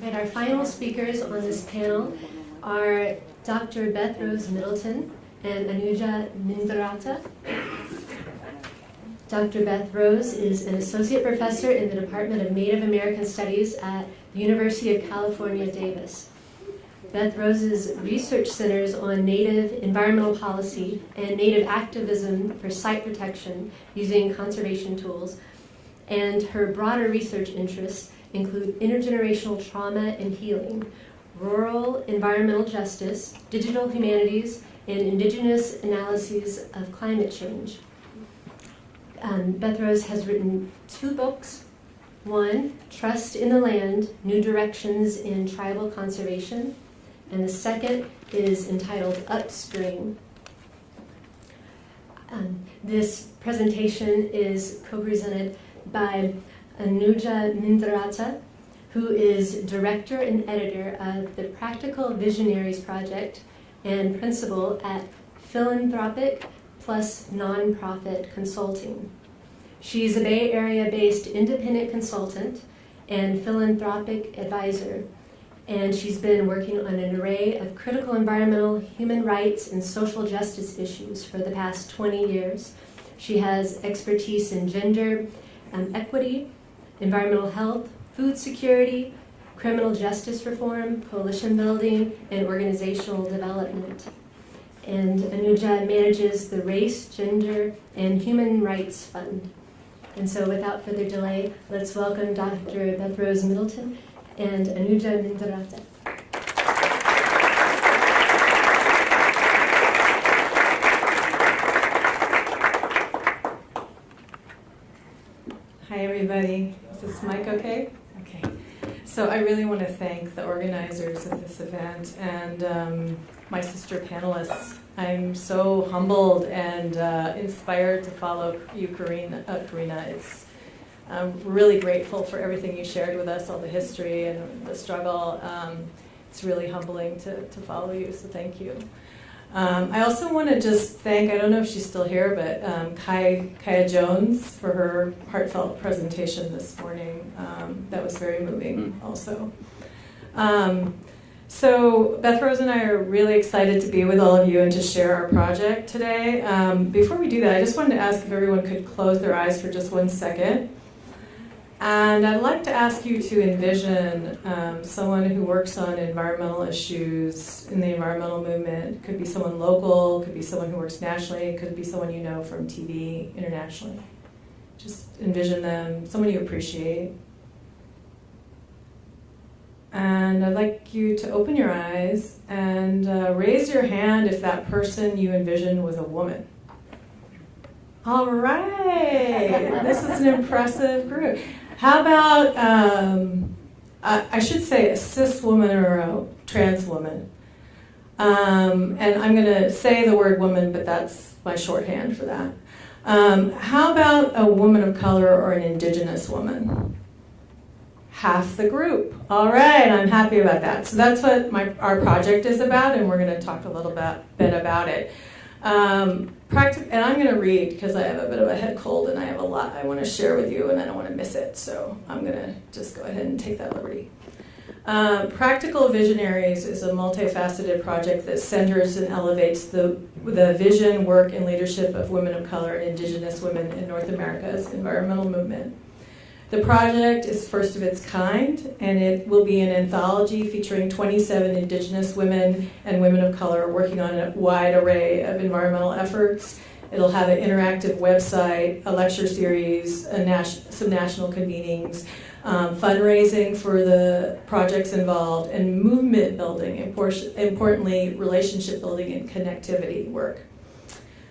And our final speakers on this panel are Dr. Beth Rose Middleton and Anuja Mendiratta. Dr. Beth Rose is an associate professor in the Department of Native American Studies at the University of California, Davis. Beth Rose's research centers on Native environmental policy and Native activism for site protection using conservation tools, and her broader research interests include intergenerational trauma and healing, rural environmental justice, digital humanities, and indigenous analyses of climate change. Beth Rose has written 2 books. One, Trust in the Land, New Directions in Tribal Conservation, and the second is entitled Upstream. This presentation is co-presented by Anuja Mendiratta, who is director and editor of the Practical Visionaries project and principal at Philanthropic plus Nonprofit Consulting. She's a Bay Area-based independent consultant and philanthropic advisor, and she's been working on an array of critical environmental, human rights, and social justice issues for the past 20 years. She has expertise in gender equity, environmental health, food security, criminal justice reform, coalition building, and organizational development. And Anuja manages the Race, Gender, and Human Rights Fund. And so without further delay, let's welcome Dr. Beth Rose Middleton and Anuja Mendiratta. Hi everybody, is this mic okay? Okay. So I really want to thank the organizers of this event and my sister panelists. I'm so humbled and inspired to follow you, Karina. I'm really grateful for everything you shared with us, all the history and the struggle. It's really humbling to follow you, so thank you. I also want to just thank, I don't know if she's still here, but Kaya Jones for her heartfelt presentation this morning. That was very moving also. So Beth Rose and I are really excited to be with all of you and to share our project today. Before we do that, I just wanted to ask if everyone could close their eyes for just 1 second. And I'd like to ask you to envision someone who works on environmental issues in the environmental movement. It could be someone local, could be someone who works nationally, it could be someone you know from TV internationally. Just envision them, someone you appreciate. And I'd like you to open your eyes and raise your hand if that person you envisioned was a woman. All right, this is an impressive group. How about, I should say a cis woman or a trans woman. And I'm going to say the word woman, but that's my shorthand for that. How about a woman of color or an indigenous woman? Half the group. All right, I'm happy about that. So that's what our project is about, and we're going to talk a little bit about it. And I'm going to read because I have a bit of a head cold and I have a lot I want to share with you and I don't want to miss it. So I'm going to just go ahead and take that liberty. Practical Visionaries is a multifaceted project that centers and elevates the vision, work, and leadership of women of color and indigenous women in North America's environmental movement. The project is first of its kind, and it will be an anthology featuring 27 Indigenous women and women of color working on a wide array of environmental efforts. It'll have an interactive website, a lecture series, some national convenings, fundraising for the projects involved, and movement building, importantly, relationship building and connectivity work.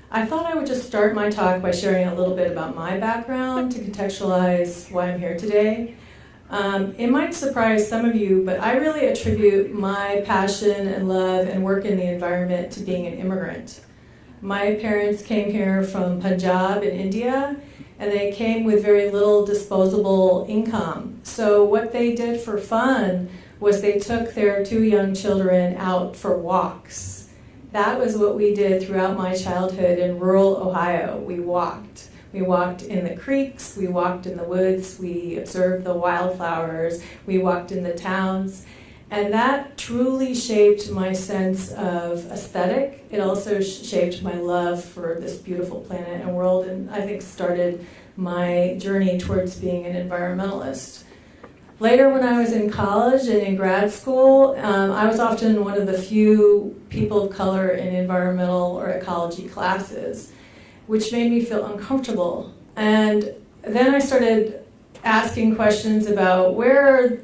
I thought I would just start my talk by sharing a little bit about my background to contextualize why I'm here today. It might surprise some of you, but I really attribute my passion and love and work in the environment to being an immigrant. My parents came here from Punjab in India, and they came with very little disposable income. So what they did for fun was they took their 2 young children out for walks. That was what we did throughout my childhood in rural Ohio. We walked. We walked in the creeks, we walked in the woods, we observed the wildflowers, we walked in the towns. And that truly shaped my sense of aesthetic. It also shaped my love for this beautiful planet and world, and I think started my journey towards being an environmentalist. Later, when I was in college and in grad school, I was often one of the few people of color in environmental or ecology classes, which made me feel uncomfortable. And then I started asking questions about where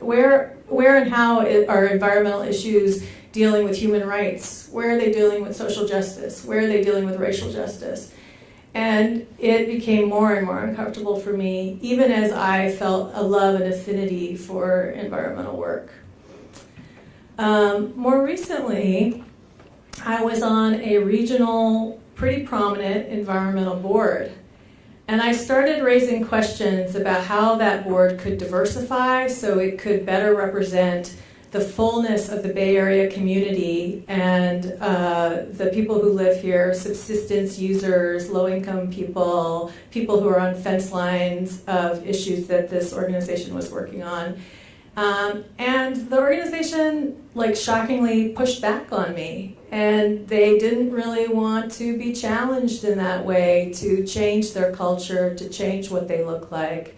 and how are environmental issues dealing with human rights? Where are they dealing with social justice? Where are they dealing with racial justice? And it became more and more uncomfortable for me, even as I felt a love and affinity for environmental work. More recently, I was on a regional, pretty prominent environmental board. And I started raising questions about how that board could diversify so it could better represent the fullness of the Bay Area community and the people who live here, subsistence users, low-income people, people who are on fence lines of issues that this organization was working on. And the organization, shockingly pushed back on me. And they didn't really want to be challenged in that way, to change their culture, to change what they look like.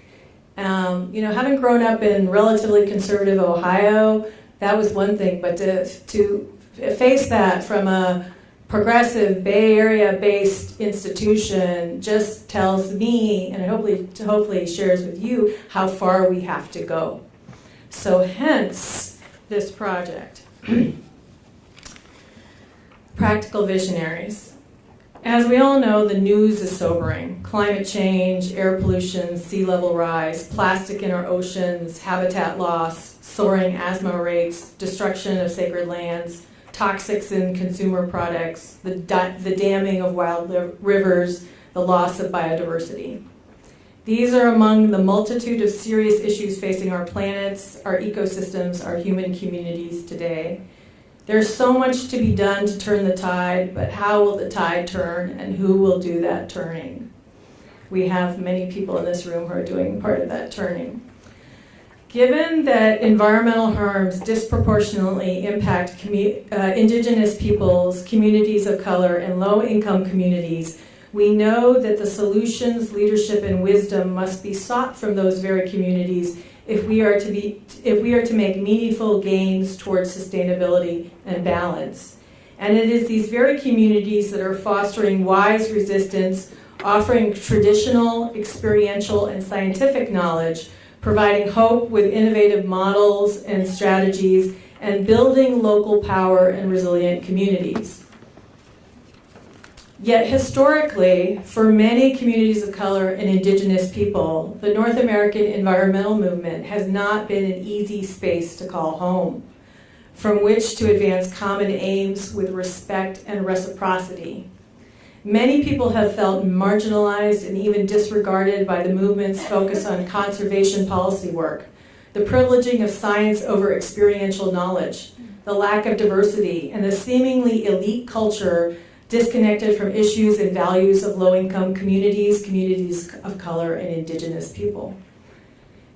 Having grown up in relatively conservative Ohio, that was one thing, but to face that from a progressive Bay Area-based institution just tells me, and hopefully shares with you, how far we have to go. So hence this project. Practical Visionaries. As we all know, the news is sobering. Climate change, air pollution, sea level rise, plastic in our oceans, habitat loss, soaring asthma rates, destruction of sacred lands, toxics in consumer products, the damming of wild rivers, the loss of biodiversity. These are among the multitude of serious issues facing our planets, our ecosystems, our human communities today. There's so much to be done to turn the tide, but how will the tide turn and who will do that turning? We have many people in this room who are doing part of that turning. Given that environmental harms disproportionately impact Indigenous peoples, communities of color, and low-income communities, we know that the solutions, leadership, and wisdom must be sought from those very communities if we are to make meaningful gains towards sustainability and balance. And it is these very communities that are fostering wise resistance, offering traditional, experiential, and scientific knowledge, providing hope with innovative models and strategies, and building local power and resilient communities. Yet historically, for many communities of color and Indigenous people, the North American environmental movement has not been an easy space to call home, from which to advance common aims with respect and reciprocity. Many people have felt marginalized and even disregarded by the movement's focus on conservation policy work, the privileging of science over experiential knowledge, the lack of diversity, and the seemingly elite culture disconnected from issues and values of low-income communities, communities of color, and Indigenous people.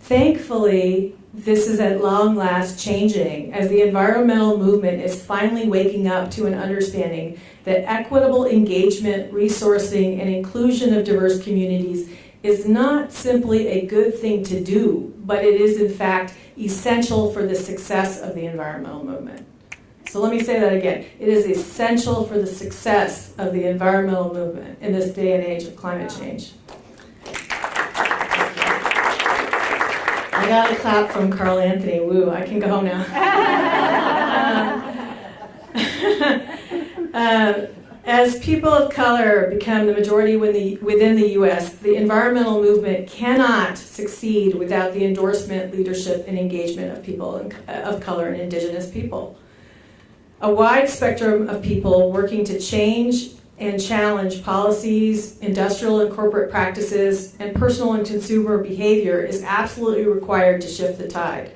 Thankfully, this is at long last changing as the environmental movement is finally waking up to an understanding that equitable engagement, resourcing, and inclusion of diverse communities is not simply a good thing to do, but it is in fact essential for the success of the environmental movement. So let me say that again. It is essential for the success of the environmental movement in this day and age of climate change. I got a clap from Carl Anthony. Woo, I can go home now. As people of color become the majority within the U.S., the environmental movement cannot succeed without the endorsement, leadership, and engagement of people of color and Indigenous people. A wide spectrum of people working to change and challenge policies, industrial and corporate practices, and personal and consumer behavior is absolutely required to shift the tide.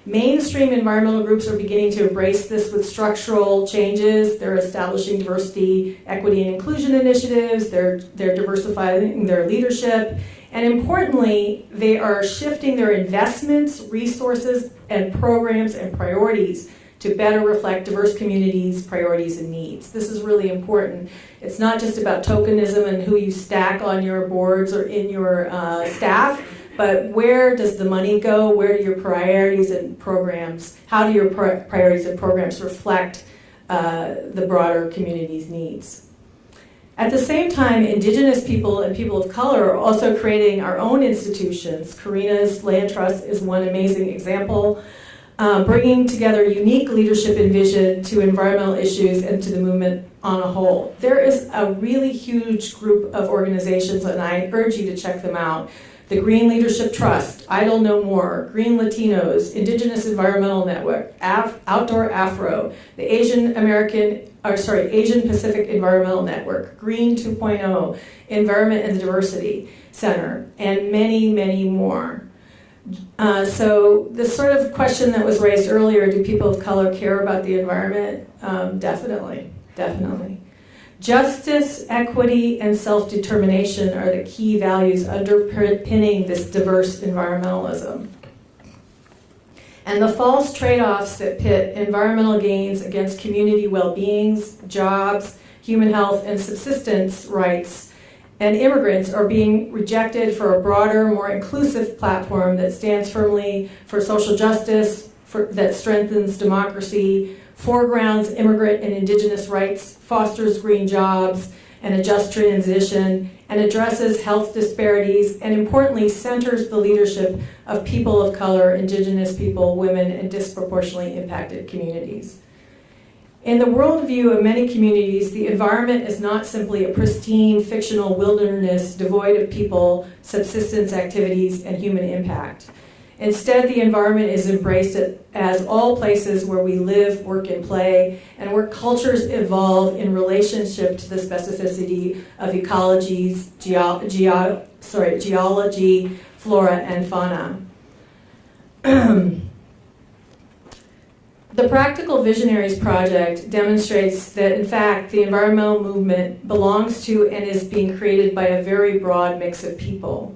Mainstream environmental groups are beginning to embrace this with structural changes. They're establishing diversity, equity, and inclusion initiatives. They're diversifying their leadership. And importantly, they are shifting their investments, resources, and programs and priorities to better reflect diverse communities' priorities and needs. This is really important. It's not just about tokenism and who you stack on your boards or in your staff, but where does the money go? Where do your priorities and programs, how do your priorities and programs reflect the broader community's needs? At the same time, Indigenous people and people of color are also creating our own institutions. Karina's Land Trust is one amazing example, bringing together unique leadership and vision to environmental issues and to the movement on a whole. There is a really huge group of organizations, and I urge you to check them out. The Green Leadership Trust, Idle No More, Green Latinos, Indigenous Environmental Network, Outdoor Afro, the Asian Pacific Environmental Network, Green 2.0, Environment and Diversity Center, and many, many more. So this sort of question that was raised earlier, do people of color care about the environment? Definitely. Justice, equity, and self-determination are the key values underpinning this diverse environmentalism. And the false trade-offs that pit environmental gains against community well-beings, jobs, human health, and subsistence rights, and immigrants are being rejected for a broader, more inclusive platform that stands firmly for social justice, that strengthens democracy, foregrounds immigrant and Indigenous rights, fosters green jobs and a just transition, and addresses health disparities, and importantly, centers the leadership of people of color, Indigenous people, women, and disproportionately impacted communities. In the worldview of many communities, the environment is not simply a pristine, fictional wilderness devoid of people, subsistence activities, and human impact. Instead, the environment is embraced as all places where we live, work, and play, and where cultures evolve in relationship to the specificity of ecologies, geology, flora, and fauna. The Practical Visionaries project demonstrates that, in fact, the environmental movement belongs to and is being created by a very broad mix of people.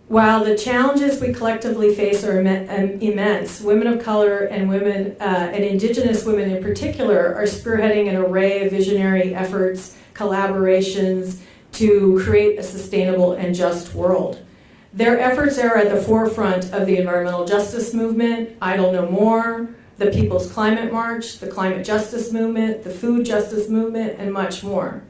While the challenges we collectively face are immense, women of color and women, and Indigenous women in particular, are spearheading an array of visionary efforts, collaborations to create a sustainable and just world. Their efforts are at the forefront of the environmental justice movement, Idle No More, the People's Climate March, the climate justice movement, the food justice movement, and much more.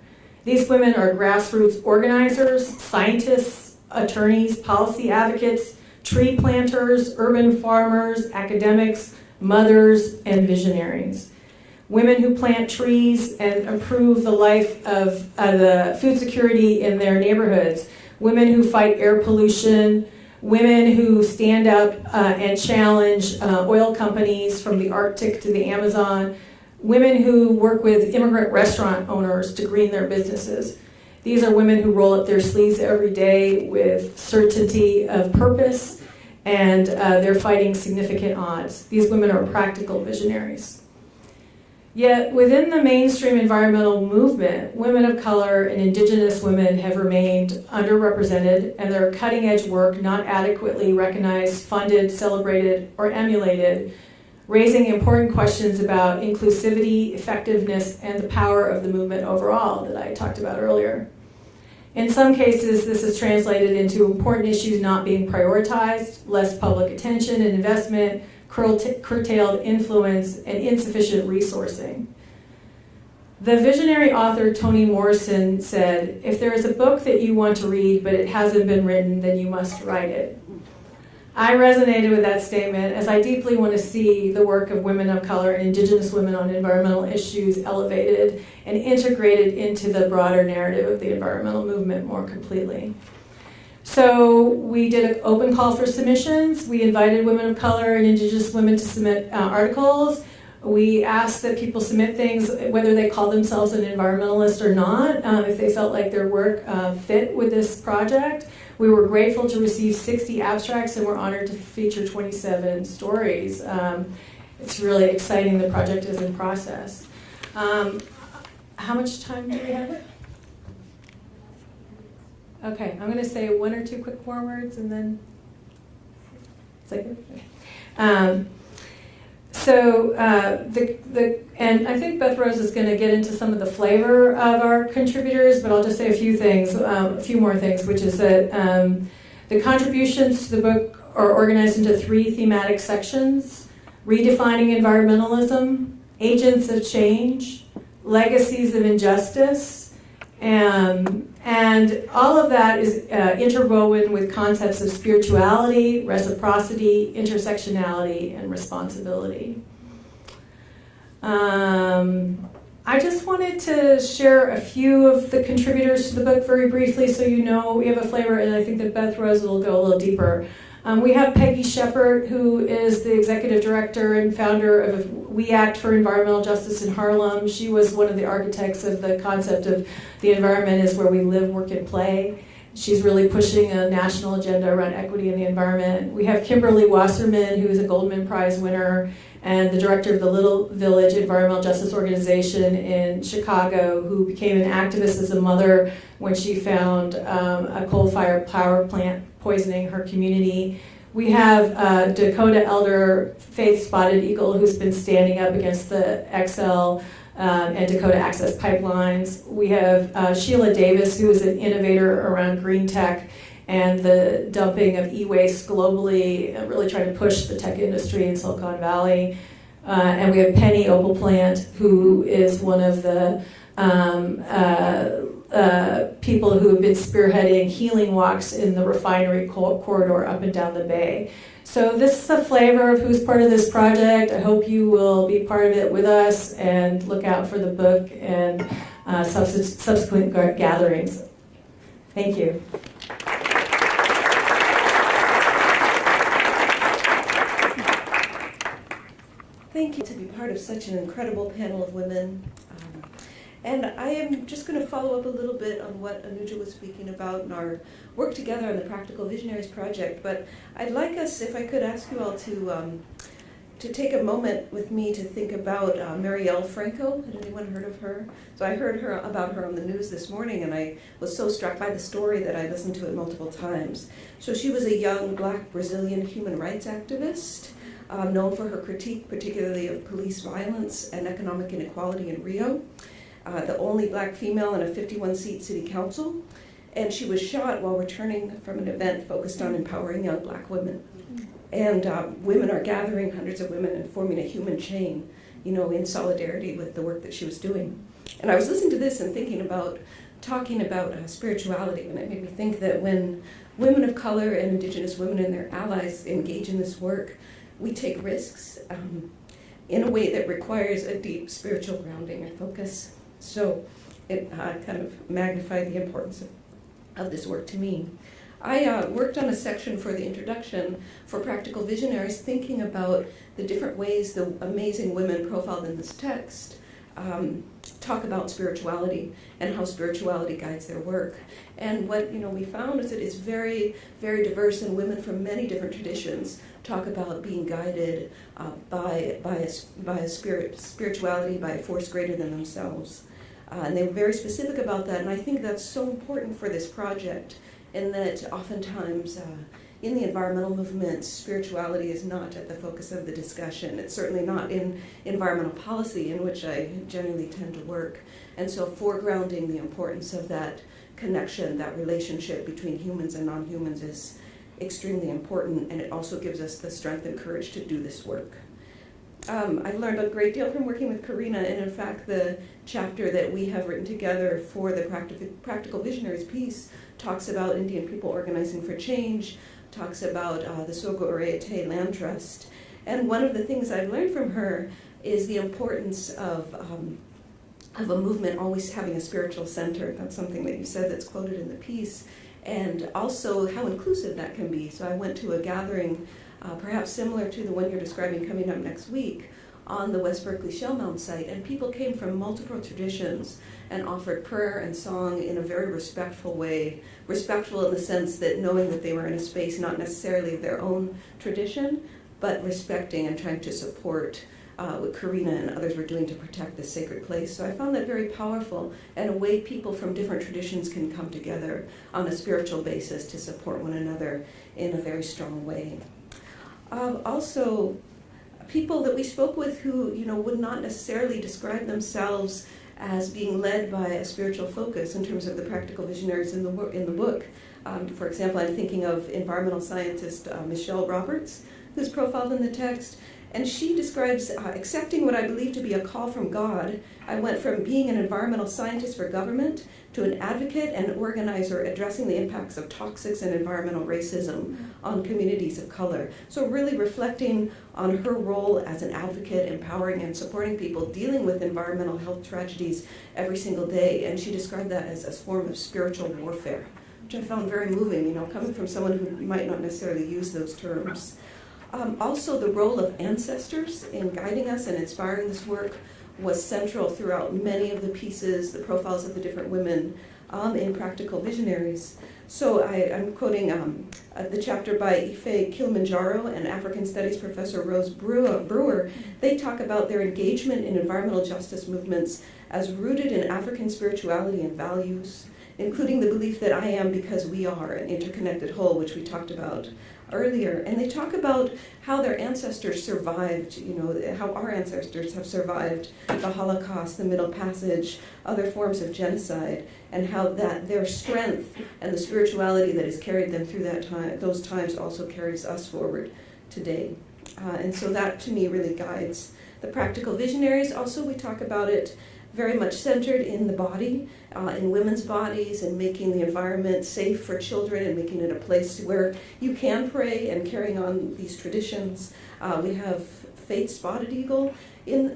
These women are grassroots organizers, scientists, attorneys, policy advocates, tree planters, urban farmers, academics, mothers, and visionaries. Women who plant trees and improve the life of the food security in their neighborhoods. Women who fight air pollution. Women who stand up and challenge oil companies from the Arctic to the Amazon. Women who work with immigrant restaurant owners to green their businesses. These are women who roll up their sleeves every day with certainty of purpose, and they're fighting significant odds. These women are practical visionaries. Yet within the mainstream environmental movement, women of color and Indigenous women have remained underrepresented, and their cutting-edge work not adequately recognized, funded, celebrated, or emulated, raising important questions about inclusivity, effectiveness, and the power of the movement overall that I talked about earlier. In some cases, this is translated into important issues not being prioritized, less public attention and investment, curtailed influence, and insufficient resourcing. The visionary author Toni Morrison said, "If there is a book that you want to read but it hasn't been written, then you must write it." I resonated with that statement as I deeply want to see the work of women of color and Indigenous women on environmental issues elevated and integrated into the broader narrative of the environmental movement more completely. So we did an open call for submissions. We invited women of color and Indigenous women to submit articles. We asked that people submit things, whether they call themselves an environmentalist or not, if they felt like their work fit with this project. We were grateful to receive 60 abstracts, and we're honored to feature 27 stories. It's really exciting. The project is in process. How much time do we have? Okay, I'm going to say one or two quick more words, and then... And I think Beth Rose is going to get into some of the flavor of our contributors, but I'll just say a few things, a few more things, which is that the contributions to the book are organized into 3 thematic sections: Redefining Environmentalism, Agents of Change, Legacies of Injustice, and all of that is interwoven with concepts of spirituality, reciprocity, intersectionality, and responsibility. I just wanted to share a few of the contributors to the book very briefly so you know we have a flavor, and I think that Beth Rose will go a little deeper. We have Peggy Shepard, who is the executive director and founder of We Act for Environmental Justice in Harlem. She was one of the architects of the concept of the environment is where we live, work, and play. She's really pushing a national agenda around equity in the environment. We have Kimberly Wasserman, who is a Goldman Prize winner and the director of the Little Village Environmental Justice Organization in Chicago, who became an activist as a mother when she found a coal-fired power plant poisoning her community. We have Dakota elder Faith Spotted Eagle, who's been standing up against the XL and Dakota Access Pipelines. We have Sheila Davis, who is an innovator around green tech and the dumping of e-waste globally, really trying to push the tech industry in Silicon Valley. And we have Penny Opalplant, who is one of the people who have been spearheading healing walks in the refinery corridor up and down the bay. So this is a flavor of who's part of this project. I hope you will be part of it with us and look out for the book and subsequent gatherings. Thank you. Thank you to be part of such an incredible panel of women. And I am just going to follow up a little bit on what Anuja was speaking about in our work together on the Practical Visionaries project. But I'd like us, if I could ask you all to take a moment with me to think about Marielle Franco. Had anyone heard of her? So I heard about her on the news this morning, and I was so struck by the story that I listened to it multiple times. So she was a young Black Brazilian human rights activist, known for her critique, particularly of police violence and economic inequality in Rio. The only Black female in a 51-seat city council, and she was shot while returning from an event focused on empowering young Black women. And women are gathering, hundreds of women, and forming a human chain, in solidarity with the work that she was doing. And I was listening to this and talking about spirituality, and it made me think that when women of color and Indigenous women and their allies engage in this work, we take risks in a way that requires a deep spiritual grounding and focus. So it kind of magnified the importance of this work to me. I worked on a section for the introduction for Practical Visionaries, thinking about the different ways the amazing women profiled in this text talk about spirituality and how spirituality guides their work. And what we found is that it's very, very diverse, and women from many different traditions talk about being guided by a spirituality, by a force greater than themselves. And they were very specific about that, and I think that's so important for this project, in that oftentimes in the environmental movement, spirituality is not at the focus of the discussion. It's certainly not in environmental policy, in which I generally tend to work. And so foregrounding the importance of that connection, that relationship between humans and non-humans is extremely important, and it also gives us the strength and courage to do this work. I've learned a great deal from working with Karina, and in fact the chapter that we have written together for the Practical Visionaries piece talks about Indian people organizing for change, talks about the Sogo Oreate Land Trust. And one of the things I've learned from her is the importance of a movement always having a spiritual center. That's something that you said that's quoted in the piece. And also how inclusive that can be. So I went to a gathering perhaps similar to the one you're describing coming up next week on the West Berkeley Shell Mound site, and people came from multiple traditions and offered prayer and song in a very respectful way. Respectful in the sense that knowing that they were in a space not necessarily of their own tradition, but respecting and trying to support what Karina and others were doing to protect this sacred place. So I found that very powerful, and a way people from different traditions can come together on a spiritual basis to support one another in a very strong way. Also, people that we spoke with who, would not necessarily describe themselves as being led by a spiritual focus in terms of the practical visionaries in the book. For example, I'm thinking of environmental scientist Michelle Roberts, who's profiled in the text, and she describes accepting what I believe to be a call from God. I went from being an environmental scientist for government to an advocate and organizer addressing the impacts of toxics and environmental racism on communities of color. So really reflecting on her role as an advocate, empowering and supporting people dealing with environmental health tragedies every single day. And she described that as a form of spiritual warfare, which I found very moving, coming from someone who might not necessarily use those terms. Also, the role of ancestors in guiding us and inspiring this work was central throughout many of the pieces, the profiles of the different women in Practical Visionaries. So I'm quoting the chapter by Ife Kilimanjaro and African Studies professor Rose Brewer. They talk about their engagement in environmental justice movements as rooted in African spirituality and values, including the belief that I am because we are an interconnected whole, which we talked about earlier. And they talk about how their ancestors survived, how our ancestors have survived the Holocaust, the Middle Passage, other forms of genocide, and how that their strength and the spirituality that has carried them through those times also carries us forward today. And so that, to me, really guides the Practical Visionaries. Also, we talk about it very much centered in the body, in women's bodies, and making the environment safe for children and making it a place where you can pray and carrying on these traditions. We have Faith Spotted Eagle in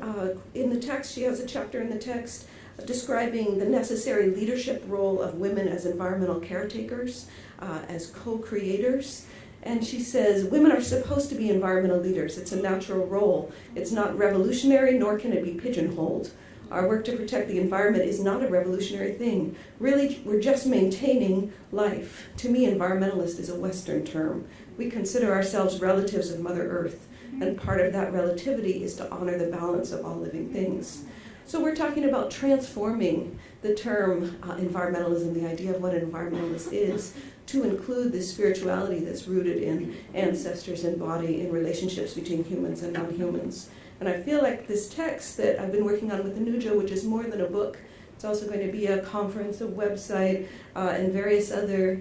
the text. She has a chapter in the text describing the necessary leadership role of women as environmental caretakers, as co-creators. And she says, women are supposed to be environmental leaders. It's a natural role. It's not revolutionary, nor can it be pigeonholed. Our work to protect the environment is not a revolutionary thing. Really, we're just maintaining life. To me, environmentalist is a Western term. We consider ourselves relatives of Mother Earth, and part of that relativity is to honor the balance of all living things. So we're talking about transforming the term environmentalism, the idea of what an environmentalist is, to include this spirituality that's rooted in ancestors and body, in relationships between humans and non-humans. And I feel like this text that I've been working on with Anuja, which is more than a book, it's also going to be a conference, a website, and various other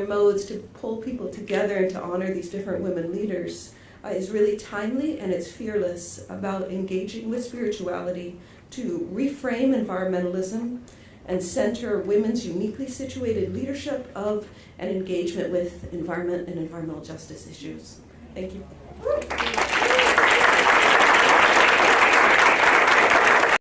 modes to pull people together and to honor these different women leaders, is really timely, and it's fearless about engaging with spirituality to reframe environmentalism and center women's uniquely situated leadership of and engagement with environment and environmental justice issues. Thank you.